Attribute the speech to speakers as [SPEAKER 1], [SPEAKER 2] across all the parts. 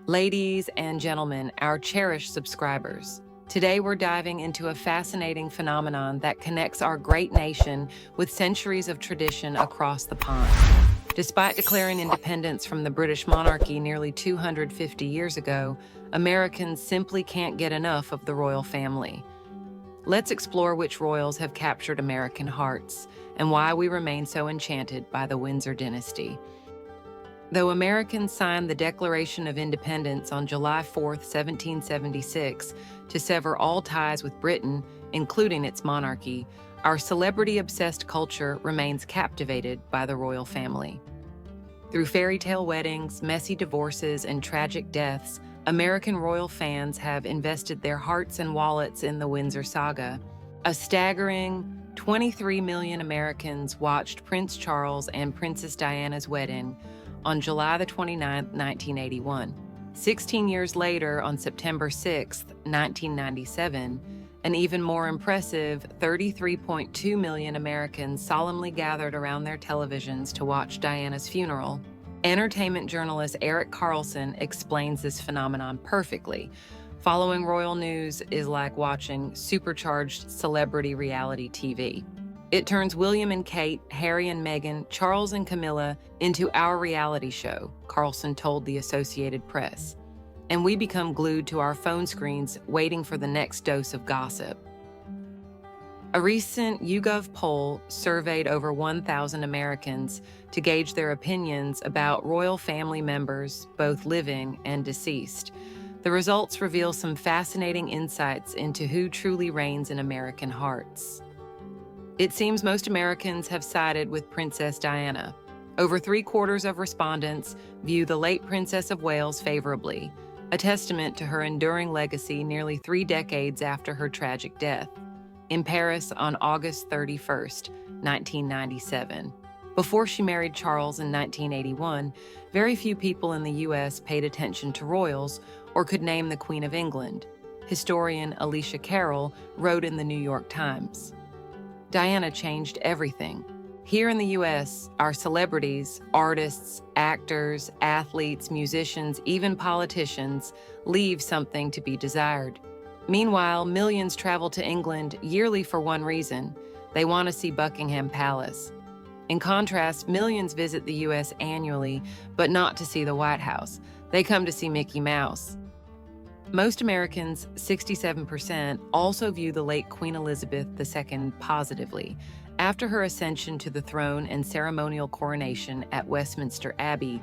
[SPEAKER 1] Ladies and gentlemen, our cherished subscribers, today we're diving into a fascinating phenomenon that connects our great nation with centuries of tradition across the pond. Despite declaring independence from the British monarchy nearly 250 years ago, Americans simply can't get enough of the royal family. Let's explore which royals have captured American hearts and why we remain so enchanted by the Windsor dynasty. Though Americans signed the Declaration of Independence on July 4, 1776, to sever all ties with Britain, including its monarchy, our celebrity-obsessed culture remains captivated by the royal family. Through fairy tale weddings, messy divorces, and tragic deaths, American royal fans have invested their hearts and wallets in the Windsor saga. A staggering 23 million Americans watched Prince Charles and Princess Diana's wedding on July 29, 1981. 16 years later, on September 6, 1997, an even more impressive 33.2 million Americans solemnly gathered around their televisions to watch Diana's funeral. Entertainment journalist Eric Carlson explains this phenomenon perfectly. Following royal news is like watching supercharged celebrity reality TV. It turns William and Kate, Harry and Meghan, Charles and Camilla into our reality show, Carlson told the Associated Press. And we become glued to our phone screens waiting for the next dose of gossip. A recent YouGov poll surveyed over 1,000 Americans to gauge their opinions about royal family members, both living and deceased. The results reveal some fascinating insights into who truly reigns in American hearts. It seems most Americans have sided with Princess Diana. Over 3/4 of respondents view the late Princess of Wales favorably, a testament to her enduring legacy nearly 3 decades after her tragic death in Paris on August 31, 1997. Before she married Charles in 1981, very few people in the U.S. paid attention to royals or could name the Queen of England. Historian Alicia Carroll wrote in the New York Times, "Diana changed everything. Here in the U.S., our celebrities, artists, actors, athletes, musicians, even politicians leave something to be desired. Meanwhile, millions travel to England yearly for one reason: they want to see Buckingham Palace. In contrast, millions visit the U.S. annually, but not to see the White House. They come to see Mickey Mouse." Most Americans, 67%, also view the late Queen Elizabeth II positively. After her ascension to the throne and ceremonial coronation at Westminster Abbey,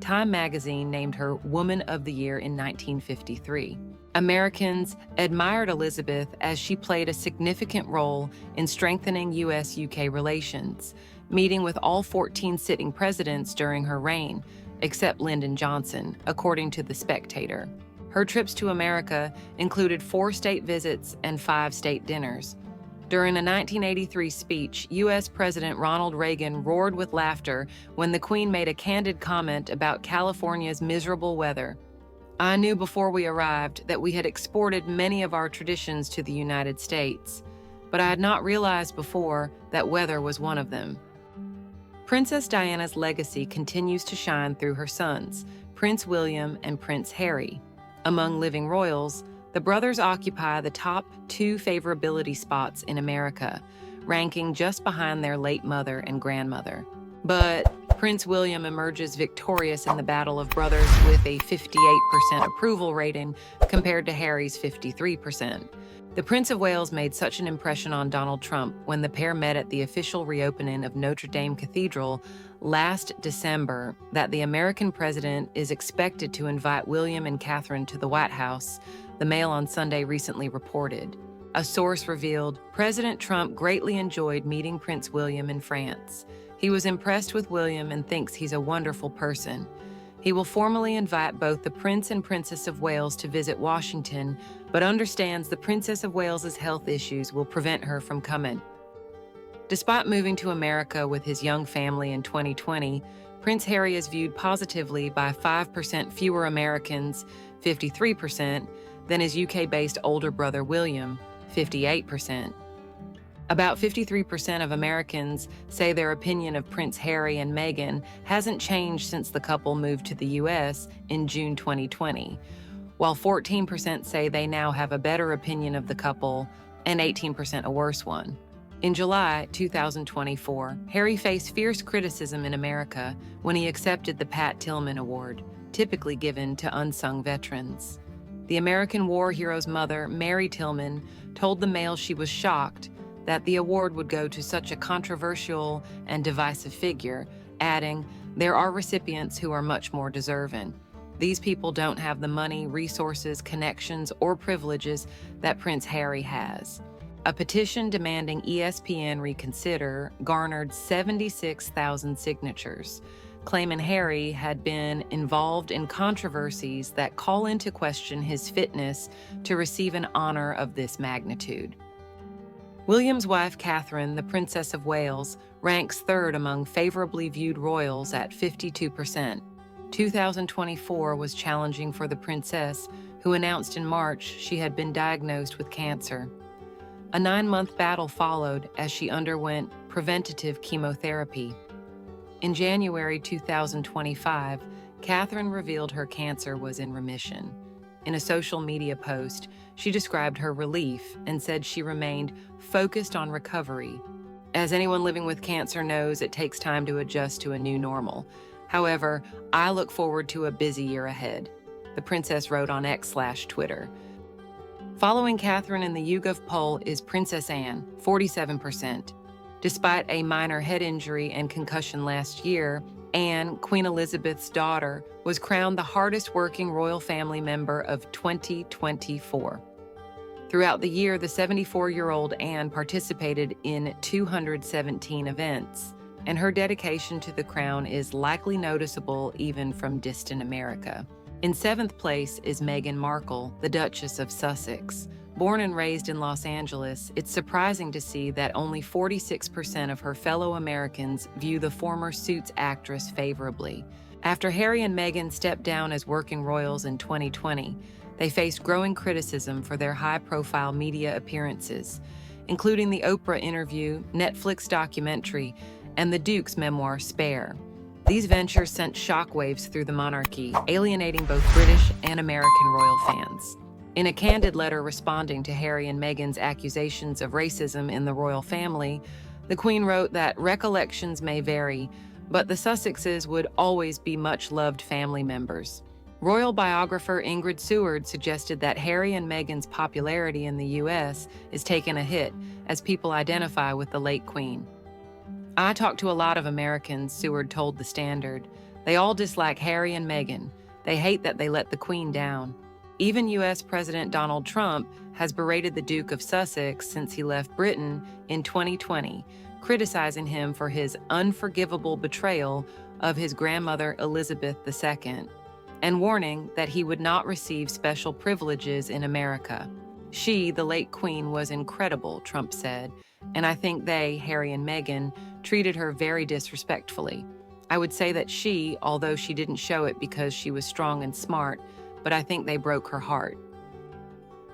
[SPEAKER 1] Time magazine named her Woman of the Year in 1953. Americans admired Elizabeth as she played a significant role in strengthening U.S.-UK relations, meeting with all 14 sitting presidents during her reign, except Lyndon Johnson, according to The Spectator. Her trips to America included 4 state visits and 5 state dinners. During a 1983 speech, U.S. President Ronald Reagan roared with laughter when the Queen made a candid comment about California's miserable weather. "I knew before we arrived that we had exported many of our traditions to the United States, but I had not realized before that weather was one of them." Princess Diana's legacy continues to shine through her sons, Prince William and Prince Harry. Among living royals, the brothers occupy the top 2 favorability spots in America, ranking just behind their late mother and grandmother. But Prince William emerges victorious in the battle of brothers with a 58% approval rating compared to Harry's 53%. The Prince of Wales made such an impression on Donald Trump when the pair met at the official reopening of Notre Dame Cathedral last December that the American president is expected to invite William and Catherine to the White House, the Mail on Sunday recently reported. A source revealed President Trump greatly enjoyed meeting Prince William in France. He was impressed with William and thinks he's a wonderful person. He will formally invite both the Prince and Princess of Wales to visit Washington, but understands the Princess of Wales's health issues will prevent her from coming. Despite moving to America with his young family in 2020, Prince Harry is viewed positively by 5% fewer Americans, 53%, than his UK-based older brother William, 58%. About 53% of Americans say their opinion of Prince Harry and Meghan hasn't changed since the couple moved to the U.S. in June 2020, while 14% say they now have a better opinion of the couple and 18% a worse one. In July 2024, Harry faced fierce criticism in America when he accepted the Pat Tillman Award, typically given to unsung veterans. The American war hero's mother, Mary Tillman, told the Mail she was shocked that the award would go to such a controversial and divisive figure, adding, "There are recipients who are much more deserving. These people don't have the money, resources, connections, or privileges that Prince Harry has." A petition demanding ESPN reconsider garnered 76,000 signatures, claiming Harry had been involved in controversies that call into question his fitness to receive an honor of this magnitude. William's wife, Catherine, the Princess of Wales, ranks third among favorably viewed royals at 52%. 2024 was challenging for the princess, who announced in March she had been diagnosed with cancer. A 9-month battle followed as she underwent preventative chemotherapy. In January 2025, Catherine revealed her cancer was in remission. In a social media post, she described her relief and said she remained focused on recovery. As anyone living with cancer knows, it takes time to adjust to a new normal. However, I look forward to a busy year ahead, the princess wrote on X/Twitter. Following Catherine in the YouGov poll is Princess Anne, 47%. Despite a minor head injury and concussion last year, Anne, Queen Elizabeth's daughter, was crowned the hardest-working royal family member of 2024. Throughout the year, the 74-year-old Anne participated in 217 events, and her dedication to the crown is likely noticeable even from distant America. In 7th place is Meghan Markle, the Duchess of Sussex. Born and raised in Los Angeles, it's surprising to see that only 46% of her fellow Americans view the former Suits actress favorably. After Harry and Meghan stepped down as working royals in 2020, they faced growing criticism for their high-profile media appearances, including the Oprah interview, Netflix documentary, and the Duke's memoir, Spare. These ventures sent shockwaves through the monarchy, alienating both British and American royal fans. In a candid letter responding to Harry and Meghan's accusations of racism in the royal family, the Queen wrote that recollections may vary, but the Sussexes would always be much-loved family members. Royal biographer Ingrid Seward suggested that Harry and Meghan's popularity in the U.S. is taking a hit as people identify with the late Queen. "I talk to a lot of Americans," Seward told The Standard. "They all dislike Harry and Meghan. They hate that they let the Queen down. Even U.S. President Donald Trump has berated the Duke of Sussex since he left Britain in 2020, criticizing him for his unforgivable betrayal of his grandmother Elizabeth II, and warning that he would not receive special privileges in America. She, the late Queen, was incredible," Trump said, "and I think they, Harry and Meghan, treated her very disrespectfully. I would say that she, although she didn't show it because she was strong and smart, but I think they broke her heart."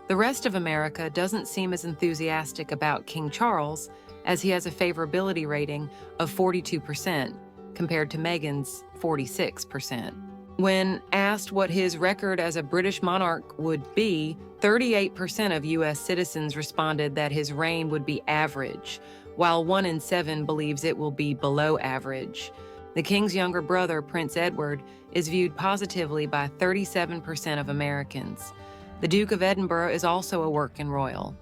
[SPEAKER 1] The rest of America doesn't seem as enthusiastic about King Charles, as he has a favorability rating of 42% compared to Meghan's 46%. When asked what his record as a British monarch would be, 38% of U.S. citizens responded that his reign would be average, while 1 in 7 believes it will be below average. The king's younger brother, Prince Edward, is viewed positively by 37% of Americans. The Duke of Edinburgh is also a working royal.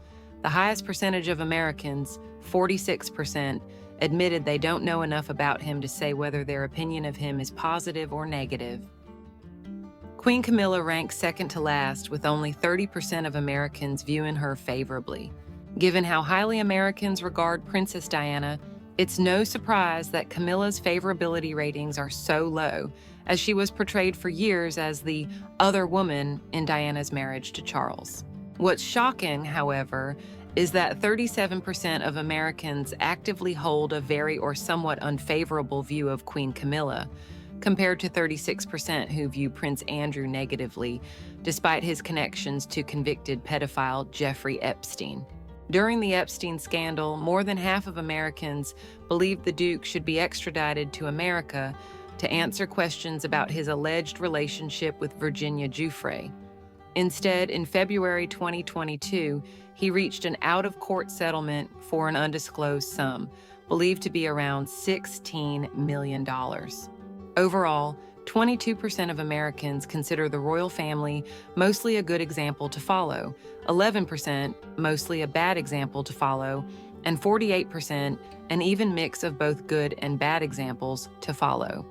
[SPEAKER 1] The highest percentage of Americans, 46%, admitted they don't know enough about him to say whether their opinion of him is positive or negative. Queen Camilla ranks second to last, with only 30% of Americans viewing her favorably. Given how highly Americans regard Princess Diana, it's no surprise that Camilla's favorability ratings are so low, as she was portrayed for years as the other woman in Diana's marriage to Charles. What's shocking, however, is that 37% of Americans actively hold a very or somewhat unfavorable view of Queen Camilla, compared to 36% who view Prince Andrew negatively, despite his connections to convicted pedophile Jeffrey Epstein. During the Epstein scandal, more than half of Americans believed the Duke should be extradited to America to answer questions about his alleged relationship with Virginia Giuffre. Instead, in February 2022, he reached an out-of-court settlement for an undisclosed sum, believed to be around $16 million. Overall, 22% of Americans consider the royal family mostly a good example to follow, 11% mostly a bad example to follow, and 48% an even mix of both good and bad examples to follow.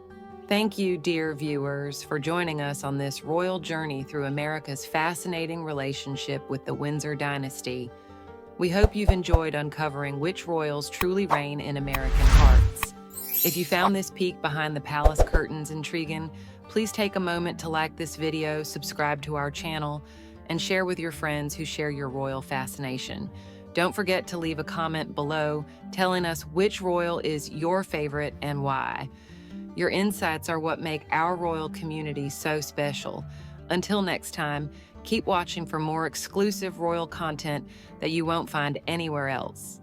[SPEAKER 1] Thank you, dear viewers, for joining us on this royal journey through America's fascinating relationship with the Windsor dynasty. We hope you've enjoyed uncovering which royals truly reign in American hearts. If you found this peek behind the palace curtains intriguing, please take a moment to like this video, subscribe to our channel, and share with your friends who share your royal fascination. Don't forget to leave a comment below telling us which royal is your favorite and why. Your insights are what make our royal community so special. Until next time, keep watching for more exclusive royal content that you won't find anywhere else.